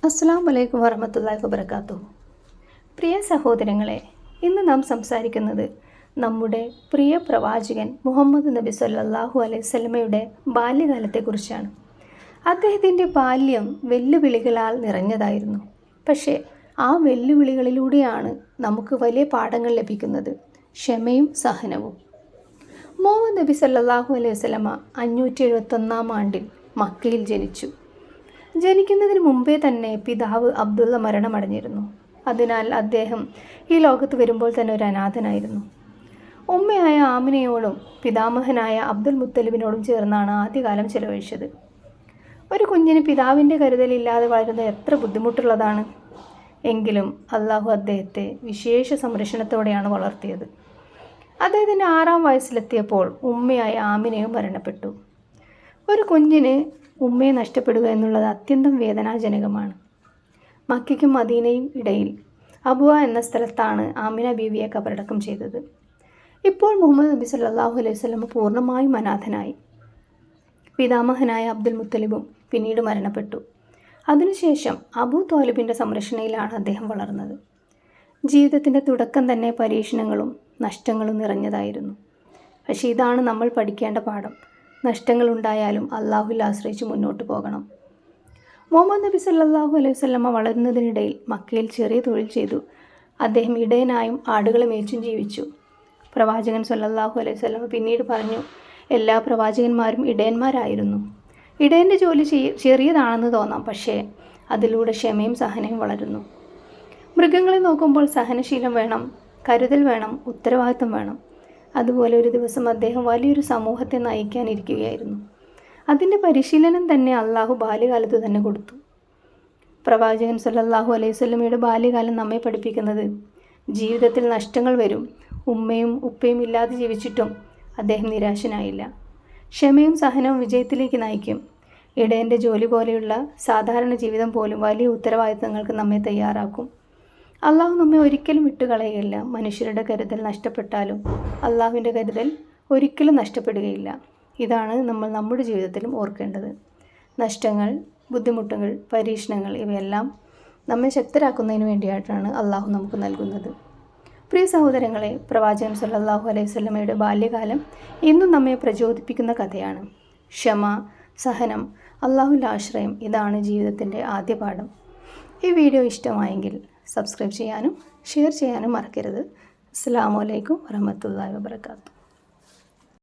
അസ്സലാമു അലൈക്കും വറഹ്മത്തുള്ളാഹി വബറകാതുഹു. പ്രിയ സഹോദരങ്ങളെ, ഇന്ന് നാം സംസാരിക്കുന്നത് നമ്മുടെ പ്രിയ പ്രവാചകൻ മുഹമ്മദ് നബി സല്ലല്ലാഹു അലൈഹി വസല്ലമയുടെ ബാല്യകാലത്തെക്കുറിച്ചാണ്. അദ്ദേഹത്തിൻ്റെ ബാല്യം വെല്ലുവിളികളാൽ നിറഞ്ഞതായിരുന്നു. പക്ഷേ ആ വെല്ലുവിളികളിലൂടെയാണ് നമുക്ക് വലിയ പാഠങ്ങൾ ലഭിക്കുന്നത്, ക്ഷമയും സഹനവും. മുഹമ്മദ് നബി സല്ലല്ലാഹു അലൈഹി വസല്ലമ 571 ആണ്ടിൽ മക്കയിൽ ജനിച്ചു. ജനിക്കുന്നതിന് മുമ്പേ തന്നെ പിതാവ് അബ്ദുള്ള മരണമടഞ്ഞിരുന്നു. അതിനാൽ അദ്ദേഹം ഈ ലോകത്ത് വരുമ്പോൾ തന്നെ ഒരു അനാഥനായിരുന്നു. ഉമ്മയായ ആമിനയോടും പിതാമഹനായ അബ്ദുൽ മുത്തലിബിനോടും ചേർന്നാണ് ആദ്യകാലം ചെലവഴിച്ചത്. ഒരു കുഞ്ഞിന് പിതാവിൻ്റെ കരുതലില്ലാതെ വളരുന്നത് എത്ര ബുദ്ധിമുട്ടുള്ളതാണ്. എങ്കിലും അള്ളാഹു അദ്ദേഹത്തെ വിശേഷ സംരക്ഷണത്തോടെയാണ് വളർത്തിയത്. അദ്ദേഹത്തിൻ്റെ 6-ാം വയസ്സിലെത്തിയപ്പോൾ ഉമ്മയായ ആമിനയും മരണപ്പെട്ടു. ഒരു കുഞ്ഞിന് ഉമ്മയെ നഷ്ടപ്പെടുക എന്നുള്ളത് അത്യന്തം വേദനാജനകമാണ്. മക്കയ്ക്കും മദീനയും ഇടയിൽ അബുവ എന്ന സ്ഥലത്താണ് ആമിന ബീവിയെ കബറടക്കം ചെയ്തത്. ഇപ്പോൾ മുഹമ്മദ് നബി സല്ലല്ലാഹു അലൈഹി വസല്ലം പൂർണ്ണമായും അനാഥനായി. പിതാമഹനായ അബ്ദുൽ മുത്തലിബും പിന്നീട് മരണപ്പെട്ടു. അതിനുശേഷം അബൂ ത്വാലിബിൻ്റെ സംരക്ഷണയിലാണ് അദ്ദേഹം വളർന്നത്. ജീവിതത്തിൻ്റെ തുടക്കം തന്നെ പരീക്ഷണങ്ങളും നഷ്ടങ്ങളും നിറഞ്ഞതായിരുന്നു. പക്ഷേ ഇതാണ് നമ്മൾ പഠിക്കേണ്ട പാഠം. നഷ്ടങ്ങളുണ്ടായാലും അള്ളാഹുവിൽ ആശ്രയിച്ച് മുന്നോട്ട് പോകണം. മുഹമ്മദ് നബി സല്ലല്ലാഹു അലൈഹി വസല്ലമ വളരുന്നതിനിടയിൽ മക്കയിൽ ചെറിയ തൊഴിൽ ചെയ്തു. അദ്ദേഹം ഇടയനായും ആടുകളെ മേച്ചും ജീവിച്ചു. പ്രവാചകൻ സല്ലല്ലാഹു അലൈഹി വസല്ലമ പിന്നീട് പറഞ്ഞു, എല്ലാ പ്രവാചകന്മാരും ഇടയന്മാരായിരുന്നു. ഇടയൻ്റെ ജോലി ചെറിയതാണെന്ന് തോന്നാം, പക്ഷേ അതിലൂടെ ക്ഷമയും സഹനവും വളരുന്നു. മൃഗങ്ങളെ നോക്കുമ്പോൾ സഹനശീലം വേണം, കരുതൽ വേണം, ഉത്തരവാദിത്വം വേണം. അതുപോലെ ഒരു ദിവസം അദ്ദേഹം വലിയൊരു സമൂഹത്തെ നയിക്കാനിരിക്കുകയായിരുന്നു. അതിൻ്റെ പരിശീലനം തന്നെ അള്ളാഹു ബാല്യകാലത്ത് തന്നെ കൊടുത്തു. പ്രവാചകൻ സല്ലല്ലാഹു അലൈഹി വസല്ലമയുടെ ബാല്യകാലം നമ്മെ പഠിപ്പിക്കുന്നത് ജീവിതത്തിൽ നഷ്ടങ്ങൾ വരും. ഉമ്മയും ഉപ്പയും ഇല്ലാതെ ജീവിച്ചിട്ടും അദ്ദേഹം നിരാശനായില്ല. ക്ഷമയും സഹനവും വിജയത്തിലേക്ക് നയിക്കും. ഇടയൻ്റെ ജോലി പോലെയുള്ള സാധാരണ ജീവിതം പോലും വലിയ ഉത്തരവാദിത്തങ്ങൾക്ക് നമ്മെ തയ്യാറാക്കും. അള്ളാഹു നമ്മെ ഒരിക്കലും വിട്ടുകളയുകയില്ല. മനുഷ്യരുടെ കരുതൽ നഷ്ടപ്പെട്ടാലും അള്ളാഹുവിൻ്റെ കരുതൽ ഒരിക്കലും നഷ്ടപ്പെടുകയില്ല. ഇതാണ് നമ്മൾ നമ്മുടെ ജീവിതത്തിലും ഓർക്കേണ്ടത്. നഷ്ടങ്ങൾ, ബുദ്ധിമുട്ടുകൾ, പരീക്ഷണങ്ങൾ ഇവയെല്ലാം നമ്മെ ശക്തരാക്കുന്നതിന് വേണ്ടിയിട്ടാണ് അള്ളാഹു നമുക്ക് നൽകുന്നത്. പ്രിയ സഹോദരങ്ങളെ, പ്രവാചകൻ സല്ലല്ലാഹു അലൈഹി വസല്ലമയുടെ ബാല്യകാലം ഇന്നും നമ്മെ പ്രചോദിപ്പിക്കുന്ന കഥയാണ്. ക്ഷമ, സഹനം, അള്ളാഹുവിൽ ആശ്രയം, ഇതാണ് ജീവിതത്തിൻ്റെ ആദ്യ പാഠം. ഈ വീഡിയോ ഇഷ്ടമായെങ്കിൽ സബ്സ്ക്രൈബ് ചെയ്യാനും ഷെയർ ചെയ്യാനും മറക്കരുത്. അസ്സലാമു അലൈക്കും വറഹ്മത്തുള്ളാഹി വബറകാതുഹു.